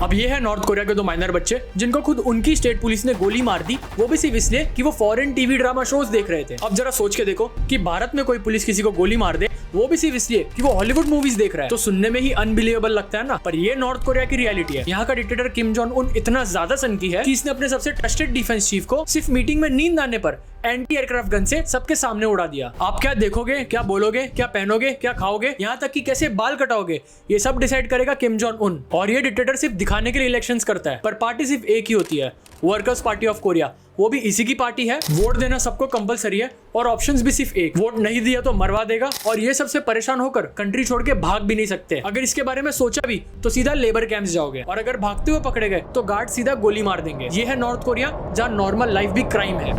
अब ये है नॉर्थ कोरिया के दो माइनर बच्चे जिनको खुद उनकी स्टेट पुलिस ने गोली मार दी, वो भी सिर्फ इसलिए कि वो फॉरेन टीवी ड्रामा शोज देख रहे थे। अब जरा सोच के देखो कि भारत में कोई पुलिस किसी को गोली मार दे, वो भी सिर्फ इसलिए कि वो हॉलीवुड मूवीज देख रहा है, तो सुनने में ही अनबिलीवेबल लगता है ना। पर ये नॉर्थ कोरिया की रियलिटी है। यहाँ का डिक्टेटर किम जोंग उन इतना ज्यादा सनकी है कि इसने अपने सबसे ट्रस्टेड डिफेंस चीफ को सिर्फ मीटिंग में नींद आने पर एंटी एयरक्राफ्ट गन से सबके सामने उड़ा दिया। आप क्या देखोगे, क्या बोलोगे, क्या पहनोगे, क्या खाओगे, यहाँ तक कि कैसे बाल कटाओगे, ये सब डिसाइड करेगा किम जोंग उन। और ये डिक्टेटर सिर्फ दिखाने के लिए इलेक्शंस करता है, पर पार्टी सिर्फ एक ही होती है, वर्कर्स पार्टी ऑफ कोरिया। वो भी इसी की पार्टी है। वोट देना सबको कंपलसरी है और ऑप्शंस भी सिर्फ एक। वोट नहीं दिया तो मरवा देगा और ये सबसे परेशान होकर कंट्री छोड़ के भाग भी नहीं सकते। अगर इसके बारे में सोचा भी तो सीधा लेबर कैंप्स जाओगे, और अगर भागते हुए पकड़े गए तो गार्ड सीधा गोली मार देंगे। ये है नॉर्थ कोरिया, जहाँ नॉर्मल लाइफ भी क्राइम है।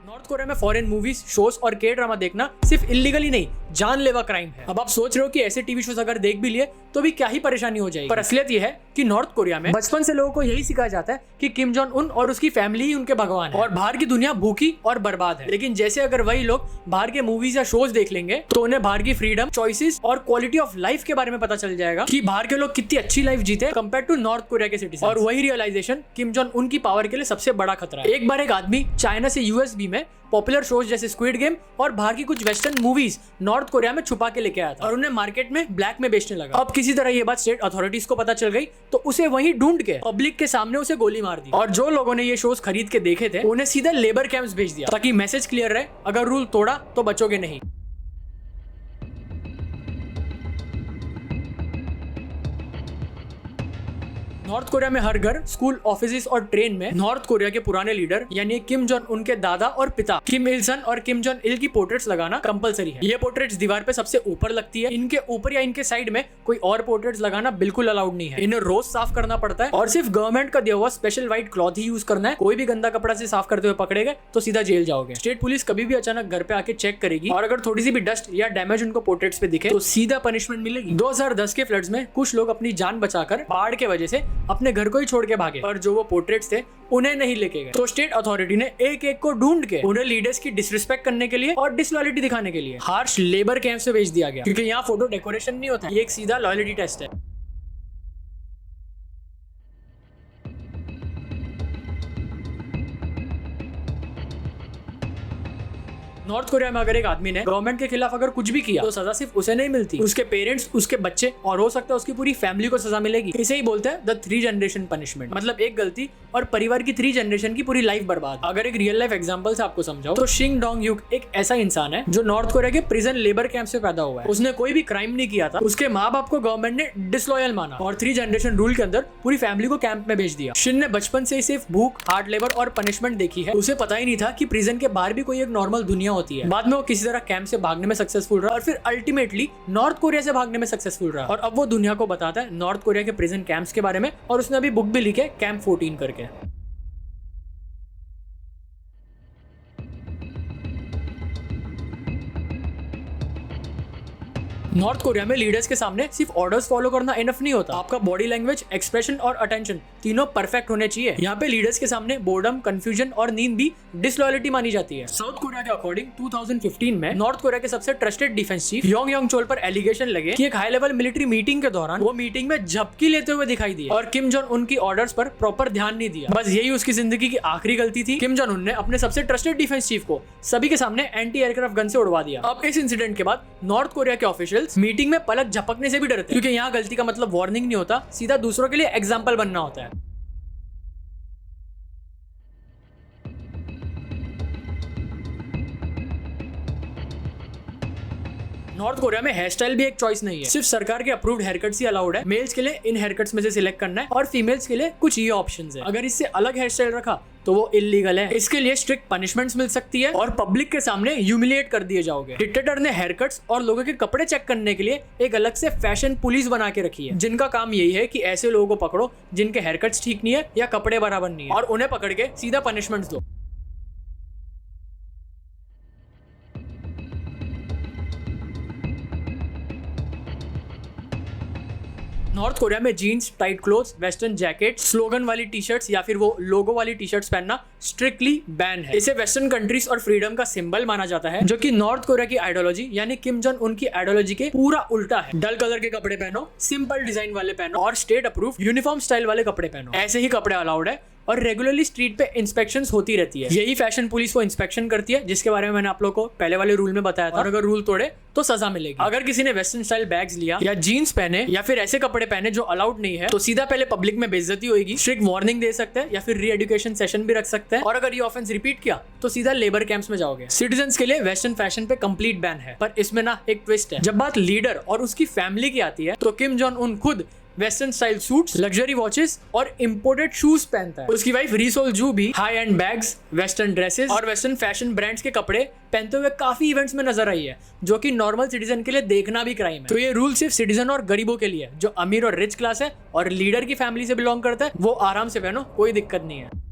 नॉर्थ कोरिया में फॉरेन मूवीज, शोज और के ड्रामा देखना सिर्फ इलीगली नहीं, जानलेवा क्राइम है। अब आप सोच रहे हो कि ऐसे टीवी शोज अगर देख भी लिए तो भी क्या ही परेशानी हो जाएगी, पर असलियत यह है कि नॉर्थ कोरिया में बचपन से लोगों को यही सिखाया जाता है कि किम जोंग उन और उसकी फैमिली ही उनके भगवान है और बाहर की दुनिया भूखी और बर्बाद है। लेकिन जैसे अगर वही लोग बाहर के मूवीज या शोज देख लेंगे तो उन्हें बाहर की फ्रीडम, चॉइसेस और क्वालिटी ऑफ लाइफ के बारे में पता चल जाएगा कि बाहर के लोग कितनी अच्छी लाइफ जीते कंपेयर टू नॉर्थ कोरिया के सिटीजन। और वही रियलाइजेशन किम जोंग उन की पावर के लिए सबसे बड़ा खतरा है। एक बार एक आदमी चाइना से यूएसबी में पॉपुलर शोज जैसे स्क्विड गेम और बाहर की कुछ वेस्टर्न मूवीज नॉर्थ कोरिया में छुपा के लेके आया था और उन्हें मार्केट में ब्लैक में बेचने लगा। अब किसी तरह ये बात स्टेट अथॉरिटीज को पता चल गई तो उसे वहीं ढूंढ के पब्लिक के सामने उसे गोली मार दी। और जो लोगों ने ये शोज खरीद के देखे थे उन्हें सीधा लेबर कैंप्स भेज दिया ताकि मैसेज क्लियर रहे, अगर रूल तोड़ा तो बचोगे नहीं। नॉर्थ कोरिया में हर घर, स्कूल, ऑफिस और ट्रेन में नॉर्थ कोरिया के पुराने लीडर यानी किम जोंग उनके दादा और पिता किम इल सन और किम जोंग इल की पोर्ट्रेट्स लगाना कंपलसरी है। ये पोर्ट्रेट्स दीवार पे सबसे ऊपर लगती है। इनके ऊपर या इनके साइड में कोई और पोर्ट्रेट्स लगाना बिल्कुल अलाउड नहीं है। इन्हें रोज साफ करना पड़ता है और सिर्फ गवर्नमेंट का दिया हुआ स्पेशल व्हाइट क्लॉथ ही यूज करना है। कोई भी गंदा कपड़ा से साफ करते हुए पकड़े गए तो सीधा जेल जाओगे। स्टेट पुलिस कभी भी अचानक घर पे आके चेक करेगी और अगर थोड़ी सी भी डस्ट या डैमेज उनको पोर्ट्रेट्स पे दिखे तो सीधा पनिशमेंट मिलेगी। 2010 के फ्लड्स में कुछ लोग अपनी जान बचाकर बाढ़ के वजह से अपने घर को ही छोड़ के भागे, पर जो वो पोर्ट्रेट्स थे उन्हें नहीं लेके गए। तो स्टेट अथॉरिटी ने एक एक को ढूंढ के उन्हें लीडर्स की डिसरिस्पेक्ट करने के लिए और डिसलॉयल्टी दिखाने के लिए हार्श लेबर कैंप से भेज दिया गया, क्योंकि यहाँ फोटो डेकोरेशन नहीं होता, ये एक सीधा लॉयल्टी टेस्ट है। नॉर्थ कोरिया में अगर एक आदमी ने गवर्नमेंट के खिलाफ अगर कुछ भी किया तो सजा सिर्फ उसे नहीं मिलती, उसके पेरेंट्स, उसके बच्चे और हो सकता है उसकी पूरी फैमिली को सजा मिलेगी। इसे ही बोलते हैं द 3 जनरेशन पनिशमेंट। मतलब एक गलती और परिवार की 3 जनरेशन की पूरी लाइफ बर्बाद। अगर एक रियल लाइफ एग्जांपल से आपको समझाऊं तो शिंग डोंग यूक एक ऐसा इंसान है जो नॉर्थ कोरिया के प्रिजन लेबर कैंप से पैदा हुआ है। उसने कोई भी क्राइम नहीं किया था, उसके माँ बाप को गवर्नमेंट ने डिसलॉयल माना और 3 जनरेशन रूल के अंदर पूरी फैमिली को कैंप में भेज दिया। शिन ने बचपन से ही सिर्फ भूख, हार्ड लेबर और पनिशमेंट देखी है। उसे पता ही नहीं था कि प्रिजन के बाहर भी कोई एक नॉर्मल दुनिया होती है। बाद में वो किसी तरह कैंप से भागने में सक्सेसफुल रहा और फिर अल्टीमेटली नॉर्थ कोरिया से भागने में सक्सेसफुल रहा और अब वो दुनिया को बताता है नॉर्थ कोरिया के प्रिजन कैंप्स के बारे में। और उसने अभी बुक भी लिखी है कैंप 14 करके। नॉर्थ कोरिया में लीडर्स के सामने सिर्फ ऑर्डर्स फॉलो करना इनफ नहीं होता, आपका बॉडी लैंग्वेज, एक्सप्रेशन और अटेंशन तीनों परफेक्ट होने चाहिए। यहाँ पे लीडर्स के सामने बोर्डम, कंफ्यूजन और नींद भी डिसलॉयल्टी मानी जाती है। साउथ कोरिया के अकॉर्डिंग 2015 में नॉर्थ कोरिया के सबसे trusted defence chief Yong Yong Chola पर एलिगेशन लगे कि एक हाई लेवल मिलिट्री मीटिंग के दौरान वो मीटिंग में झपकी लेते हुए दिखाई दिए और किम जोंग उन की ऑर्डर्स पर प्रॉपर ध्यान नहीं दिया। बस यही उसकी जिंदगी की आखिरी गलती थी। किम जोंग उन ने अपने सबसे ट्रस्टेड डिफेंस चीफ को सभी के सामने एंटी एयरक्राफ्ट गन से उड़वा दिया। अब इस इंसिडेंट के बाद नॉर्थ कोरिया के ऑफिशियल्स मीटिंग में पलक झपकने से भी डरते हैं, क्योंकि यहाँ गलती का मतलब वार्निंग नहीं होता, सीधा दूसरों के लिए एग्जाम्पल बनना होता है। नॉर्थ कोरिया में हेयर स्टाइल भी एक चॉइस नहीं है, सिर्फ सरकार के अप्रूव्ड हेयर कट्स ही अलाउड है। मेल्स के लिए इन हेयर कट्स में से सिलेक्ट करना है और फीमेल्स के लिए कुछ ये ऑप्शंस है। अगर इससे अलग हेयर स्टाइल रखा तो वो इलीगल है। इसके लिए स्ट्रिक्ट पनिशमेंट्स मिल सकती है और पब्लिक के सामने ह्यूमिलिएट कर दिए जाओगे। डिक्टेटर ने हेयर कट्स और लोगों के कपड़े चेक करने के लिए एक अलग से फैशन पुलिस बना के रखी है, जिनका काम यही है कि ऐसे लोगों को पकड़ो जिनके हेयर कट्स ठीक नहीं है या कपड़े बराबर नहीं है और उन्हें पकड़ के सीधा पनिशमेंट्स दो। नॉर्थ कोरिया में jeans, tight clothes, western jacket, slogan वाली टी शर्ट्स या फिर वो लोगो वाली टी शर्ट्स पहनना स्ट्रिक्टली बैन है। इसे वेस्टर्न कंट्रीज और फ्रीडम का सिंबल माना जाता है, जो कि नॉर्थ कोरिया की आइडियोलॉजी यानी किम जोंग उन की आइडियोलॉजी के पूरा उल्टा है। डल कलर के कपड़े पहनो, सिंपल डिजाइन वाले पहनो और स्टेट अप्रूव यूनिफॉर्म स्टाइल वाले कपड़े पहनो। ऐसे ही कपड़े अलाउड है और रेगुलरली स्ट्रीट पे इंस्पेक्शंस होती रहती है। यही फैशन पुलिस वो इंस्पेक्शन करती है, जिसके बारे में मैंने आप लोगों को पहले वाले रूल में बताया था। और अगर रूल तोड़े तो सजा मिलेगी। अगर किसी ने वेस्टर्न स्टाइल बैग्स लिया या जीन्स पहने या फिर ऐसे कपड़े पहने जो अलाउड नहीं है, तो सीधा पहले पब्लिक में बेइज्जती होगी, स्ट्रिक्ट वार्निंग दे सकते हैं या फिर री एजुकेशन सेशन भी रख सकते हैं। और अगर ये ऑफेंस रिपीट किया तो सीधा लेबर कैंप्स में जाओगे। सिटीजन्स के लिए वेस्टर्न फैशन पे कंप्लीट बैन है, पर इसमें ना एक ट्विस्ट है। जब बात लीडर और उसकी फैमिली की आती है तो किम जोंग उन खुद western style suits, luxury watches और इंपोर्टेड शूज पहनता है। उसकी वाइफ री सोल जू भी high and bags, western dresses और वेस्टर्न फैशन ब्रांड्स के कपड़े पहनते हुए काफी इवेंट्स में नजर आई है, जो कि नॉर्मल सिटीजन के लिए देखना भी क्राइम है। तो ये रूल सिर्फ सिटीजन और गरीबों के लिए है। जो अमीर और रिच क्लास है और लीडर की फैमिली से बिलोंग करता है, वो आराम से पहनो, कोई दिक्कत नहीं है।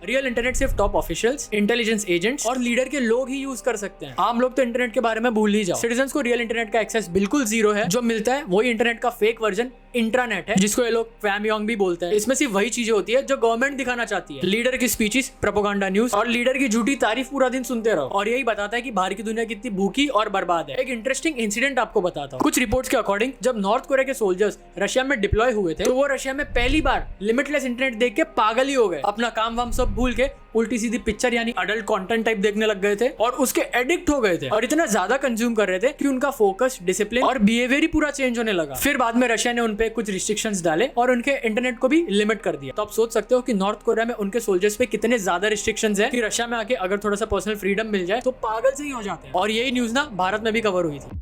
रियल इंटरनेट सिर्फ टॉप ऑफिशियल्स, इंटेलिजेंस एजेंट्स और लीडर के लोग ही यूज कर सकते हैं। आम लोग तो इंटरनेट के बारे में भूल ही जाओ। सिटीजंस को रियल इंटरनेट का एक्सेस बिल्कुल जीरो है। जो मिलता है वही इंटरनेट का फेक वर्जन इंट्रानेट है, जिसको ये लोग फैमयांग भी बोलते हैं। इसमें सिर्फ वही चीजें होती है जो गवर्नमेंट दिखाना चाहती है। लीडर की स्पीचेस, प्रोपेगेंडा न्यूज और लीडर की झूठी तारीफ पूरा दिन सुनते रहो, और यही बताता है कि बाहर की दुनिया कितनी भूखी और बर्बाद है। एक इंटरेस्टिंग इंसिडेंट आपको बताता हूँ। कुछ रिपोर्ट्स के अकॉर्डिंग जब नॉर्थ कोरिया के सोल्जर्स रशिया में डिप्लॉय हुए थे, तो वो रशिया में पहली बार लिमिटलेस इंटरनेट देख के पागल ही हो गए। अपना काम वाम सब भूल के उल्टी सीधी पिक्चर यानी अडल्ट कंटेंट टाइप देखने लग गए थे और उसके एडिक्ट हो गए थे, और इतना ज्यादा कंज्यूम कर रहे थे कि उनका फोकस, डिसिप्लिन और बिहेवियर ही पूरा चेंज होने लगा। फिर बाद में रशिया ने उनपे कुछ रिस्ट्रिक्शंस डाले और उनके इंटरनेट को भी लिमिट कर दिया। तो आप सोच सकते हो कि नॉर्थ कोरिया में उनके सोल्जर्स पे कितने ज्यादा रिस्ट्रिक्शंस है कि रशिया में आके अगर थोड़ा सा पर्सनल फ्रीडम मिल जाए तो पागल से ही हो जाते हैं। और यही न्यूज ना भारत में भी कवर हुई थी।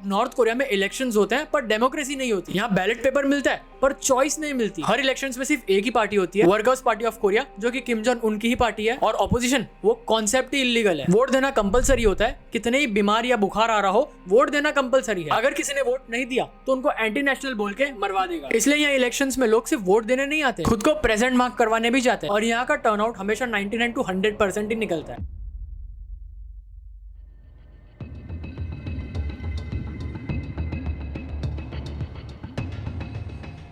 नॉर्थ कोरिया में इलेक्शंस होते हैं पर डेमोक्रेसी नहीं होती। यहाँ बैलेट पेपर मिलता है पर चॉइस नहीं मिलती। हर इलेक्शंस में सिर्फ एक ही पार्टी होती है, वर्कर्स पार्टी ऑफ कोरिया, जो कि किम जोंग उन की ही पार्टी है। और ऑपोजिशन वो कॉन्सेप्ट ही इलीगल है। वोट देना कंपलसरी होता है, कितने ही बीमार या बुखार आ रहा हो, वोट देना कंपलसरी है। अगर किसी ने वोट नहीं दिया तो उनको एंटी नेशनल बोल के मरवा देगा। इसलिए यहाँ इलेक्शंस में लोग सिर्फ वोट देने नहीं आते, खुद को प्रेजेंट मार्क करवाने भी जाते हैं। और यहाँ का टर्नआउट हमेशा 99 to 100% ही निकलता है।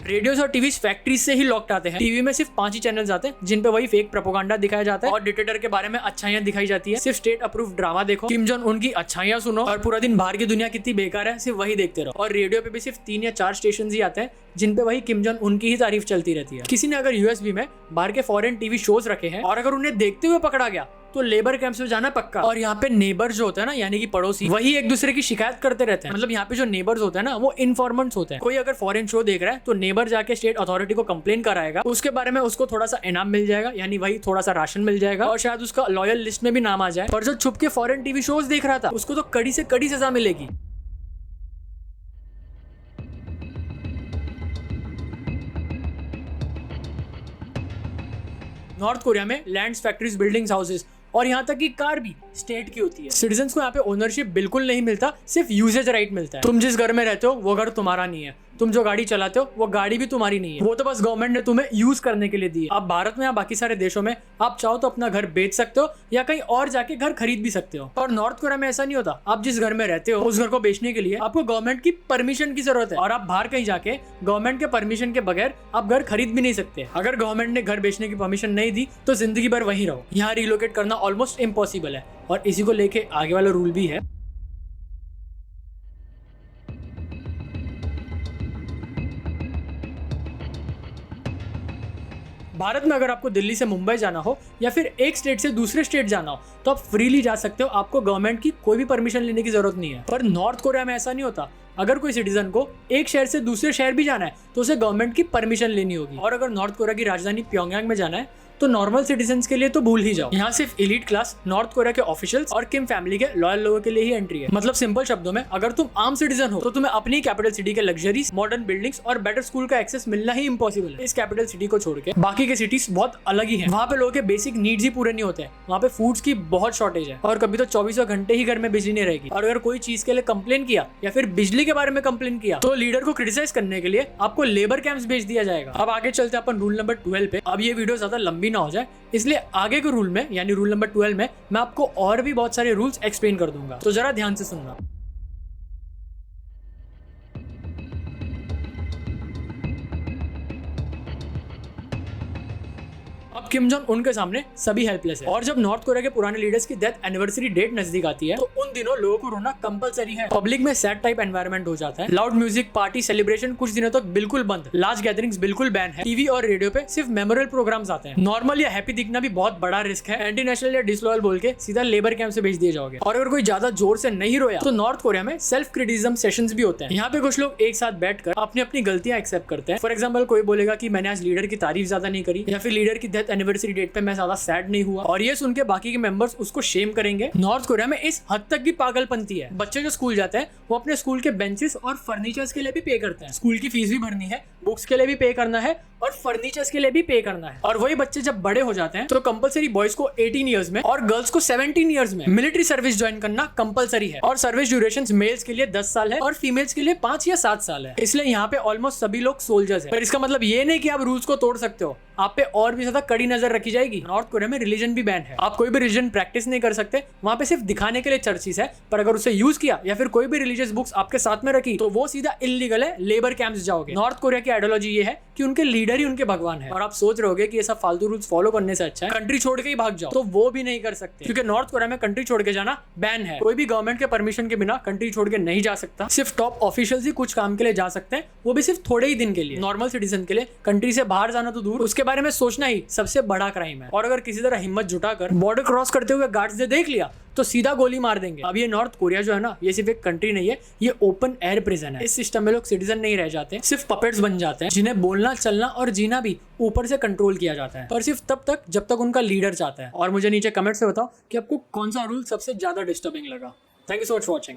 रेडियोस और टीवी फैक्ट्री से ही लॉक्ड आते हैं। टीवी में सिर्फ 5 ही चैनल्स आते हैं जिन पे वही फेक प्रोपेगेंडा दिखाया जाता है और डिक्टेटर के बारे में अच्छाइयां दिखाई जाती है। सिर्फ स्टेट अप्रूव ड्रामा देखो, किम जोंग उनकी अच्छाइयां सुनो और पूरा दिन बाहर की दुनिया कितनी बेकार है सिर्फ वही देखते रहो। और रेडियो पे भी सिर्फ 3 या 4 स्टेशन ही आते हैं जिन पे वही किम जोंग उनकी ही तारीफ चलती रहती है। किसी ने अगर यूएसबी में बाहर के फॉरेन टीवी शोज रखे हैं और अगर उन्हें देखते हुए पकड़ा गया तो लेबर कैंप्स में जाना पक्का। और यहाँ पे नेबर जो होता है ना, यानी कि पड़ोसी, वही एक दूसरे की शिकायत करते रहते हैं। मतलब यहाँ पे जो नेबर्स होते हैं ना, वो इन्फॉर्मेंट्स होते हैं। कोई अगर फॉरेन शो देख रहा है तो नेबर जाके स्टेट अथॉरिटी को कंप्लेन कराएगा, उसके बारे में उसको थोड़ा सा इनाम मिल जाएगा, यानी वही थोड़ा सा राशन मिल जाएगा और शायद उसका लॉयल लिस्ट में भी नाम आ जाए। और जो छुप के फॉरेन टीवी शोज देख रहा था उसको तो कड़ी से कड़ी सजा मिलेगी। नॉर्थ कोरिया में लैंड्स, फैक्ट्रीज, बिल्डिंग्स, हाउसेस और यहाँ तक कि कार भी स्टेट की होती है। सिटीजन्स को यहाँ पे ओनरशिप बिल्कुल नहीं मिलता, सिर्फ यूजेज राइट मिलता है। तुम जिस घर में रहते हो वो घर तुम्हारा नहीं है, तुम जो गाड़ी चलाते हो वो गाड़ी भी तुम्हारी नहीं है, वो तो बस गवर्नमेंट ने तुम्हें यूज करने के लिए दी है। आप भारत में या बाकी सारे देशों में आप चाहो तो अपना घर बेच सकते हो या कहीं और जाके घर खरीद भी सकते हो। और नॉर्थ कोरिया में ऐसा नहीं होता। आप जिस घर में रहते हो उस घर को बेचने के लिए आपको गवर्नमेंट की परमिशन की जरूरत है, और आप बाहर कहीं जाके गवर्नमेंट के परमिशन के बगैर आप घर खरीद भी नहीं सकते। अगर गवर्नमेंट ने घर बेचने की परमिशन नहीं दी तो जिंदगी भर वहीं रहो। यहाँ रिलोकेट करना ऑलमोस्ट इम्पॉसिबल है, और इसी को लेके आगे वाला रूल भी है। भारत में अगर आपको दिल्ली से मुंबई जाना हो या फिर एक स्टेट से दूसरे स्टेट जाना हो तो आप फ्रीली जा सकते हो, आपको गवर्नमेंट की कोई भी परमिशन लेने की जरूरत नहीं है। पर नॉर्थ कोरिया में ऐसा नहीं होता। अगर कोई सिटीजन को एक शहर से दूसरे शहर भी जाना है तो उसे गवर्नमेंट की परमिशन लेनी होगी। और अगर नॉर्थ कोरिया की राजधानी प्योंगयांग में जाना है तो नॉर्मल सिटीजन्स के लिए तो भूल ही जाओ। यहाँ सिर्फ एलीट क्लास, नॉर्थ कोरिया के ऑफिशियल्स और किम फैमिली के लॉयल लोगों के लिए ही एंट्री है। मतलब सिंपल शब्दों में, अगर तुम आम सिटीजन हो तो तुम्हें अपनी कैपिटल सिटी के लग्जरीज, मॉडर्न बिल्डिंग्स और बेटर स्कूल का एक्सेस मिलना ही इम्पॉसिबल है। इस कैपिटल सिटी को छोड़ के बाकी के सिटीज बहुत अलग ही है। वहाँ पे लोगों के बेसिक नीड्स ही पूरे नहीं होते हैं। वहाँ पे फूड्स की बहुत शॉर्टेज है और कभी तो 24 घंटे ही घर में बिजली नहीं रहेगी। और अगर कोई चीज के लिए कंप्लेन किया या फिर बिजली के बारे में कंप्लेन किया तो लीडर को क्रिटिसाइज करने के लिए आपको लेबर कैंप्स भेज दिया जाएगा। अब आगे चलते अपन रूल नंबर 12 पे। अब ये वीडियो ज्यादा लंबी ना हो जाए, इसलिए आगे के रूल में यानी रूल नंबर 12 में मैं आपको और भी बहुत सारे रूल्स एक्सप्लेन कर दूंगा, तो जरा ध्यान से सुनना। अब किम जोंग उन के सामने सभी हेल्पलेस है और जब नॉर्थ कोरिया के पुराने लीडर्स की डेथ एनिवर्सरी डेट नजदीक आती है तो उन दिनों लोगों को रोना कंपलसरी है। पब्लिक में सैड टाइप एनवायरनमेंट हो जाता है। लाउड म्यूजिक, पार्टी, सेलिब्रेशन कुछ दिनों तक बिल्कुल बंद। लार्ज गैदरिंग्स बिल्कुल बैन है। टीवी और रेडियो पे सिर्फ मेमोरियल प्रोग्राम्स आते हैं। नॉर्मल या हैप्पी दिखना भी बहुत बड़ा रिस्क है। एंटी नेशनल या डिसलॉयल बोल के सीधा लेबर कैंप से भेज दिए जाओगे। और अगर कोई ज्यादा जोर से नहीं रोया तो नॉर्थ कोरिया में सेल्फ क्रिटिसिज्म सेशंस भी होते हैं। यहाँ पे कुछ लोग एक साथ बैठकर अपनी अपनी गलतियां एक्सेप्ट करते हैं। फॉर एग्जाम्पल, कोई बोलेगा कि मैंने आज लीडर की तारीफ ज्यादा नहीं करी, या फिर लीडर की डेथ एनिवर्सरी डेट पे मैं ज्यादा सैड नहीं हुआ, और ये सुन के बाकी के मेंबर्स उसको शेम करेंगे। नॉर्थ कोरिया में इस हद तक की पागलपंती है। बच्चे जो स्कूल जाते हैं वो अपने स्कूल के बेंचेस और फर्नीचर्स के लिए भी पे करते हैं। स्कूल की फीस भी भरनी है, बुक्स के लिए भी पे करना है और फर्नीचर्स के लिए भी पे करना है। और वही बच्चे जब बड़े हो जाते हैं तो कंपलसरी बॉयज को 18 इयर्स में और गर्ल्स को 17 इयर्स में मिलिट्री सर्विस ज्वाइन करना कंपलसरी है। और सर्विस ड्यूरेशन मेल्स के लिए 10 साल है और फीमेल्स के लिए 5 या 7 साल है। इसलिए यहाँ पे ऑलमोस्ट सभी लोग सोल्जर्स हैं। पर इसका मतलब ये नहीं कि आप रूल्स को तोड़ सकते हो, आप पे और भी ज्यादा कड़ी नजर रखी जाएगी। नॉर्थ कोरिया में रिलीजन भी बैन है। आप कोई भी रिलीजन प्रैक्टिस नहीं कर सकते। वहाँ पे सिर्फ दिखाने के लिए चर्चेस है, पर अगर उसे यूज किया या फिर कोई भी रिलीजियस बुक्स आपके साथ में रखी तो वो सीधा इलीगल है, लेबर कैंप्स जाओगे। नॉर्थ कोरिया की आइडियोलॉजी ये है कि उनके लीडर ही उनके भगवान है। और आप सोच रहे होगे कि ये सब फालतू रूल्स फॉलो करने से अच्छा है कंट्री छोड़ के ही भाग जाओ, तो वो भी नहीं कर सकते क्योंकि नॉर्थ कोरिया में कंट्री छोड़ के जाना बैन है। कोई भी गवर्नमेंट के परमिशन के बिना कंट्री छोड़ के नहीं जा सकता। सिर्फ टॉप ऑफिशियल्स ही कुछ काम के लिए जा सकते हैं, वो भी सिर्फ थोड़े ही दिन के लिए। नॉर्मल सिटीजन के लिए कंट्री से बाहर जाना तो दूर, उसके बारे में सोचना ही सबसे बड़ा क्राइम है। और अगर किसी तरह हिम्मत जुटाकर बॉर्डर क्रॉस करते हुए गार्ड्स ने देख लिया तो सीधा गोली मार देंगे। अब ये नॉर्थ कोरिया जो है ना, ये सिर्फ एक कंट्री नहीं है, ये ओपन एयर प्रिजन है। इस सिस्टम में लोग सिटीजन नहीं रह जाते, सिर्फ पपेट्स बन जाते हैं जिन्हें बोलना, चलना और जीना भी ऊपर से कंट्रोल किया जाता है, और सिर्फ तब तक जब तक उनका लीडर चाहता है। और मुझे नीचे कमेंट्स में बताओ कि आपको कौन सा रूल सबसे ज्यादा डिस्टर्बिंग लगा। Thank you so much for watching.